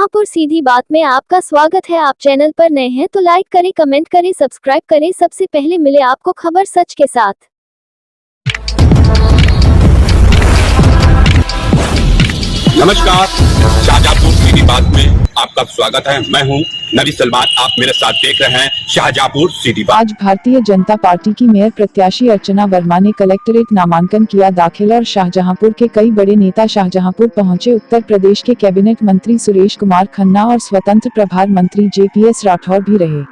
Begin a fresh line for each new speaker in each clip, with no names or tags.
शाहजहांपुर सीधी बात में आपका स्वागत है। आप चैनल पर नए हैं तो लाइक करें, कमेंट करें, सब्सक्राइब करें। सबसे पहले मिले आपको खबर सच के साथ।
नमस्कार, शाहजहांपुर सीधी बात में आपका स्वागत है। मैं हूं नबी सलमान, आप मेरे साथ देख रहे हैं शाहजहांपुर सीधी बात।
आज भारतीय जनता पार्टी की मेयर प्रत्याशी अर्चना वर्मा ने कलेक्ट्रेट नामांकन किया दाखिल और शाहजहांपुर के कई बड़े नेता शाहजहांपुर पहुंचे। उत्तर प्रदेश के कैबिनेट मंत्री सुरेश कुमार खन्ना और स्वतंत्र प्रभार मंत्री JPS राठौर भी रहे।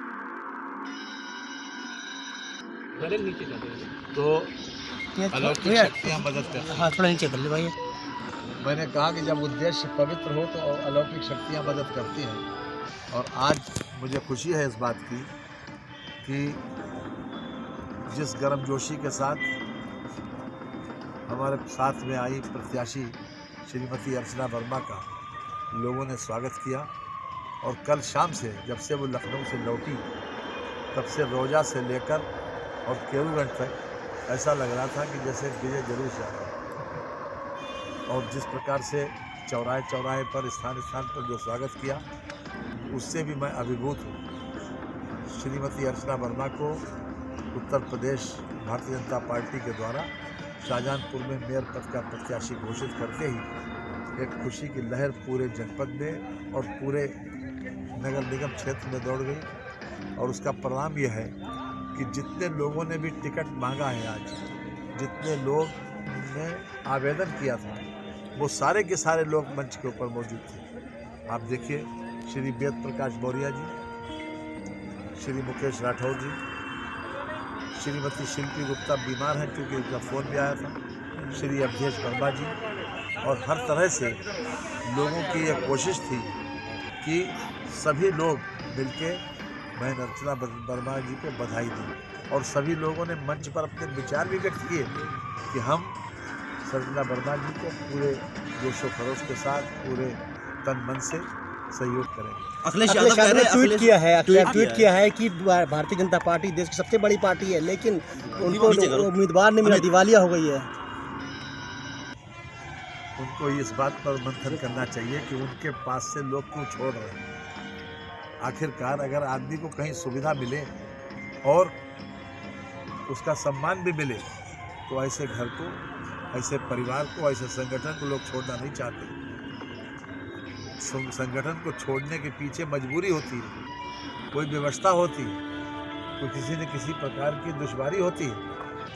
तो अलौकिक शक्तियाँ मदद करती हैं।
हाँ, थोड़ा नीचे कर ले भाई।
मैंने कहा कि जब उद्देश्य पवित्र हो तो अलौकिक शक्तियाँ मदद करती हैं। और आज मुझे खुशी है इस बात की कि जिस गर्मजोशी के साथ हमारे साथ में आई प्रत्याशी श्रीमती अर्चना वर्मा का लोगों ने स्वागत किया। और कल शाम से जब से वो लखनऊ से लौटी तब से रोजा से लेकर और केरूगंज तक ऐसा लग रहा था कि जैसे विजय जुलूस जा रहा है। और जिस प्रकार से चौराहे चौराहे पर स्थान स्थान पर जो स्वागत किया उससे भी मैं अभिभूत हूँ। श्रीमती अर्चना वर्मा को उत्तर प्रदेश भारतीय जनता पार्टी के द्वारा शाहजहांपुर में मेयर पद का प्रत्याशी घोषित करते ही एक खुशी की लहर पूरे जनपद में और पूरे नगर निगम क्षेत्र में दौड़ गई। और उसका परिणाम यह है कि जितने लोगों ने भी टिकट मांगा है, आज जितने लोग ने आवेदन किया था वो सारे के सारे लोग मंच के ऊपर मौजूद थे। आप देखिए, श्री वेद प्रकाश मौर्य जी, श्री मुकेश राठौर जी, श्रीमती शिल्पी गुप्ता बीमार हैं क्योंकि उनका फ़ोन भी आया था, श्री अवधेश वर्मा जी। और हर तरह से लोगों की यह कोशिश थी कि सभी लोग मिलके बहन अर्चना वर्मा जी को बधाई दी। और सभी लोगों ने मंच पर अपने विचार भी व्यक्त किए कि हम अर्चना वर्मा जी को पूरे जोशो खरोश के साथ पूरे तन मन से सहयोग करेंगे।
अखिलेश यादव ने ट्वीट किया है कि भारतीय जनता पार्टी देश की सबसे बड़ी पार्टी है, लेकिन उनको उम्मीदवार नहीं मिला, दिवालिया हो गई है।
उनको इस बात पर मंथन करना चाहिए कि उनके पास से लोग क्यों छोड़ रहे हैं। आखिरकार अगर आदमी को कहीं सुविधा मिले और उसका सम्मान भी मिले तो ऐसे घर को, ऐसे परिवार को, ऐसे संगठन को लोग छोड़ना नहीं चाहते। संगठन को छोड़ने के पीछे मजबूरी होती है, कोई व्यवस्था होती है, कोई किसी न किसी प्रकार की दुश्वारी होती है,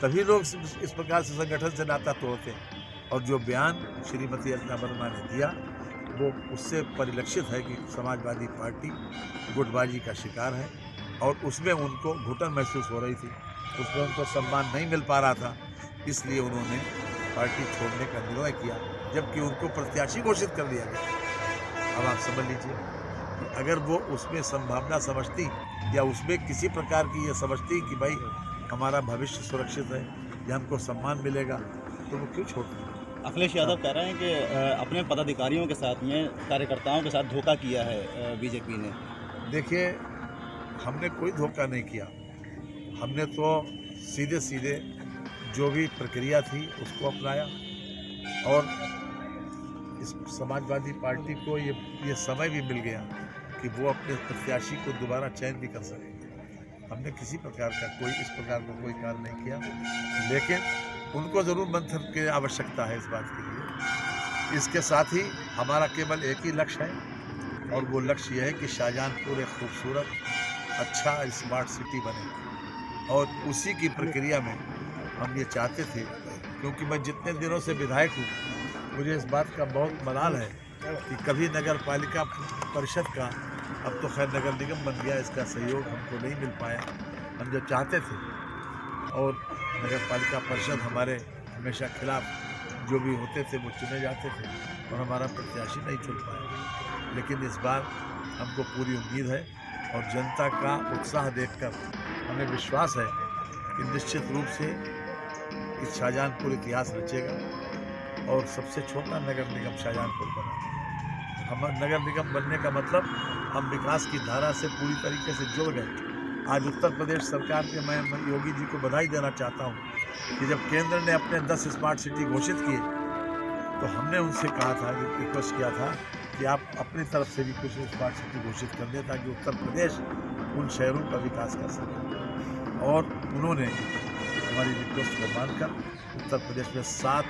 तभी लोग इस प्रकार से संगठन से नाता तोड़ते हैं। और जो बयान श्रीमती अर्चना वर्मा ने दिया वो उससे परिलक्षित है कि समाजवादी पार्टी गुटबाजी का शिकार है और उसमें उनको घुटन महसूस हो रही थी, उसमें उनको सम्मान नहीं मिल पा रहा था, इसलिए उन्होंने पार्टी छोड़ने का निर्णय किया, जबकि उनको प्रत्याशी घोषित कर दिया गया। अब आप समझ लीजिए, अगर वो उसमें संभावना समझती या उसमें किसी प्रकार की ये समझती कि भाई हमारा भविष्य सुरक्षित है या हमको सम्मान मिलेगा, तो वो क्यों छोड़ती।
अखिलेश यादव कह रहे हैं कि अपने पदाधिकारियों के साथ में, कार्यकर्ताओं के साथ धोखा किया है बीजेपी ने।
देखिए, हमने कोई धोखा नहीं किया। हमने तो सीधे सीधे जो भी प्रक्रिया थी उसको अपनाया और इस समाजवादी पार्टी को ये समय भी मिल गया कि वो अपने प्रत्याशी को दोबारा चयन भी कर सके। हमने किसी प्रकार का इस प्रकार का कोई कार्य नहीं किया, लेकिन उनको ज़रूर मंथन की आवश्यकता है इस बात के लिए। इसके साथ ही हमारा केवल एक ही लक्ष्य है और वो लक्ष्य ये है कि शाहजहांपुर एक खूबसूरत, अच्छा, स्मार्ट सिटी बने। और उसी की प्रक्रिया में हम ये चाहते थे, क्योंकि मैं जितने दिनों से विधायक हूँ मुझे इस बात का बहुत मलाल है कि कभी नगर पालिका परिषद का, अब तो खैर नगर निगम बन गया, इसका सहयोग हमको नहीं मिल पाया। हम जो चाहते थे, और नगर पालिका परिषद हमारे हमेशा खिलाफ जो भी होते थे वो चुने जाते थे और हमारा प्रत्याशी नहीं चुन पाया। लेकिन इस बार हमको पूरी उम्मीद है और जनता का उत्साह देखकर हमें विश्वास है कि निश्चित रूप से इस शाहजहांपुर इतिहास रचेगा और सबसे छोटा नगर निगम शाहजहांपुर बना। हम नगर निगम बनने का मतलब हम विकास की धारा से पूरी तरीके से जुड़ गए। आज उत्तर प्रदेश सरकार के मैं योगी जी को बधाई देना चाहता हूँ कि जब केंद्र ने अपने 10 स्मार्ट सिटी घोषित किए तो हमने उनसे कहा था, रिक्वेस्ट किया था कि आप अपनी तरफ से भी कुछ स्मार्ट सिटी घोषित कर दें ताकि उत्तर प्रदेश उन शहरों का विकास कर सके। और उन्होंने हमारी रिक्वेस्ट को मानकर उत्तर प्रदेश में 7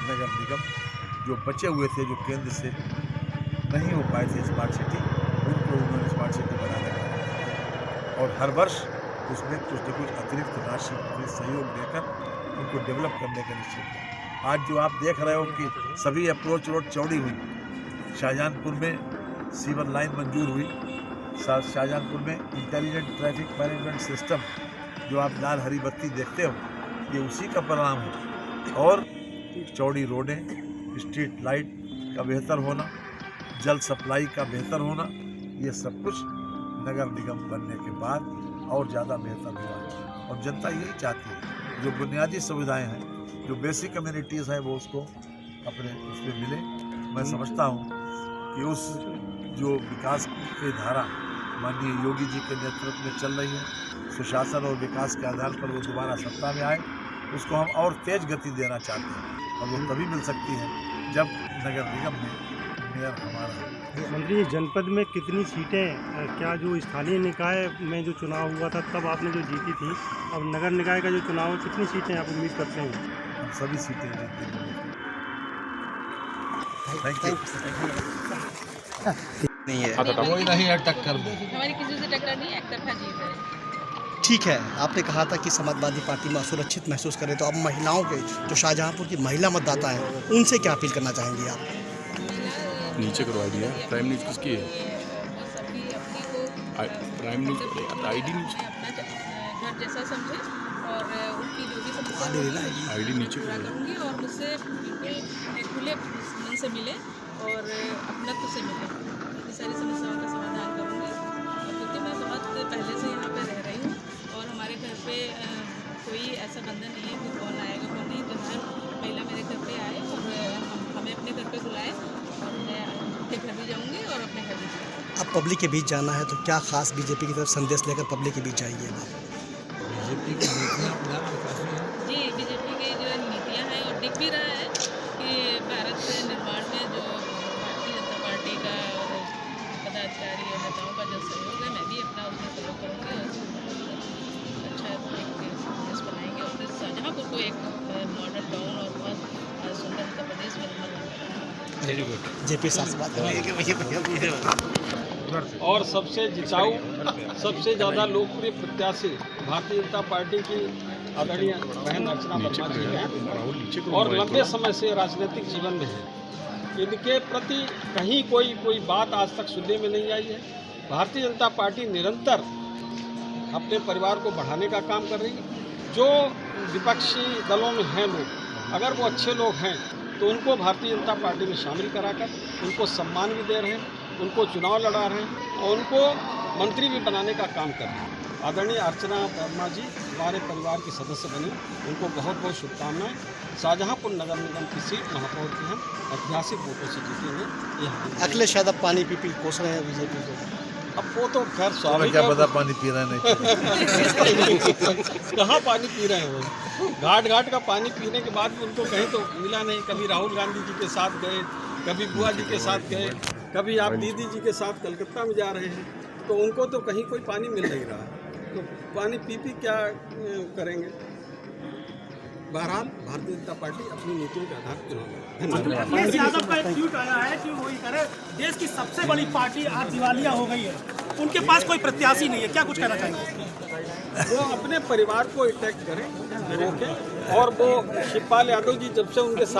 नगर निगम जो बचे हुए थे, जो केंद्र से नहीं हो पाए थे स्मार्ट सिटी, उनको उन्होंने स्मार्ट सिटी बनाने का और हर वर्ष उसमें कुछ न कुछ अतिरिक्त राशि सहयोग देकर उनको डेवलप करने का निश्चय किया। आज जो आप देख रहे हो कि सभी अप्रोच रोड चौड़ी हुई, शाहजहांपुर में सीवर लाइन मंजूर हुई, शाहजहांपुर में इंटेलिजेंट ट्रैफिक मैनेजमेंट सिस्टम जो आप लाल हरी बत्ती देखते हो, ये उसी का परिणाम है। और चौड़ी रोडें, स्ट्रीट लाइट का बेहतर होना, जल सप्लाई का बेहतर होना, ये सब कुछ नगर निगम बनने के बाद और ज़्यादा बेहतर हुआ। और जनता यही चाहती है, जो बुनियादी सुविधाएं हैं, जो बेसिक कम्युनिटीज़ हैं, वो उसको अपने उसमें मिले। मैं समझता हूँ कि उस जो विकास की धारा माननीय योगी जी के नेतृत्व में चल रही है, सुशासन और विकास के आधार पर वो दोबारा सत्ता में आए, उसको हम और तेज गति देना चाहते हैं। और वो तभी मिल सकती है जब नगर निगम में मेयर हमारा है।
मंत्री जी, जनपद में कितनी सीटें, क्या जो स्थानीय निकाय में जो चुनाव हुआ था तब आपने जो जीती थी, अब नगर निकाय का जो चुनाव है, कितनी सीटें आप उम्मीद करते हैं?
हम सभी सीटें जीतेंगे। Thank you.
नहीं है,
कोई नहीं है टक्कर में।
हमारी किसी से टक्कर नहीं, एक तरफा जीत है।
ठीक है। आपने कहा था कि समाजवादी पार्टी में असुरक्षित महसूस करें, तो अब महिलाओं के जो शाहजहांपुर की महिला मतदाता हैं, उनसे क्या अपील करना चाहेंगी आप?
नीचे करो आईडी है। प्राइम न्यूज़ किसकी है?
सभी अपनी को
प्राइम न्यूज़ आईडी नीचे,
घर जैसा समझे और उनकी जो भी समस्या
आईडी नीचे
पूरा
करो।
करूँगी और मुझसे बिल्कुल खुले मन से मिले और अपनत्व से मिले, इतनी सारी समस्याओं का समाधान करूँगी। और क्योंकि मैं बहुत पहले से यहाँ पे रह रही हूँ और हमारे घर पे कोई ऐसा बंधन नहीं है कि कौन आएगा कौन नहीं, जब हर महिला मेरे घर पे आए और हमें अपने घर पे बुलाए और मैं अपने घर भी जाऊँगी और अपने घर भी जाऊँगी।
अब पब्लिक के बीच जाना है, तो क्या खास बीजेपी की तरफ संदेश लेकर पब्लिक के बीच जाएंगे?
बीजेपी की नीतियाँ
जी, बीजेपी की जो नीतियाँ हैं और दिख भी रहा है कि भारत निर्माण में जो भारतीय जनता पार्टी का और पदाधिकारी और नेताओं का जो सहयोग है, मैं भी अपना उसमें सहयोग करूँगी और अच्छा एक देश बनाएंगे और फिर शाहजहांपुर को एक मॉडल टाउन और बहुत सुंदर उत्तर प्रदेश में
वेरी गुड। जेपी साहब से बात
और सबसे जिताऊ, सबसे ज़्यादा लोकप्रिय प्रत्याशी भारतीय जनता पार्टी की आदरणीय बहन अर्चना वर्मा जी हैं और लंबे समय से राजनीतिक जीवन में हैं। इनके प्रति कहीं कोई बात आज तक सुनने में नहीं आई है। भारतीय जनता पार्टी निरंतर अपने परिवार को बढ़ाने का काम कर रही है। जो विपक्षी दलों में हैं लोग, अगर वो अच्छे लोग हैं तो उनको भारतीय जनता पार्टी में शामिल कराकर उनको सम्मान भी दे रहे हैं, उनको चुनाव लड़ा रहे हैं और उनको मंत्री भी बनाने का काम कर रहे हैं। आदरणीय अर्चना वर्मा जी हमारे परिवार के सदस्य बने, उनको बहुत बहुत शुभकामनाएं। शाहजहांपुर नगर निगम की सीट महापौर की हम ऐतिहासिक वोटों से जीतेंगे।
अखिलेश यादव पानी पी कोस रहे हैं बीजेपी को।
अब वो तो खैर स्वाभाविक
क्या
है।
पता पानी पी रहे नहीं।
कहाँ पानी पी रहे हैं वो? घाट का पानी पीने के बाद भी उनको कहीं तो मिला नहीं। कभी राहुल गांधी जी के साथ गए, कभी बुआ जी के साथ गए, कभी आप दीदी जी के साथ कलकत्ता में जा रहे हैं, तो उनको तो कहीं कोई पानी मिल नहीं रहा। तो पानी पी क्या करेंगे? बहरहाल भारतीय जनता पार्टी अपनी नीतियों के आधार पर
अखिलेश यादव का एक ट्वीट आया है कि वही करे, देश की सबसे बड़ी पार्टी आज दिवालिया हो गई है, उनके पास कोई प्रत्याशी नहीं है, क्या कुछ कहना चाहेंगे?
वो अपने परिवार को अटैक करें, रोकें। और वो शिवपाल यादव जी जब से उनके साथ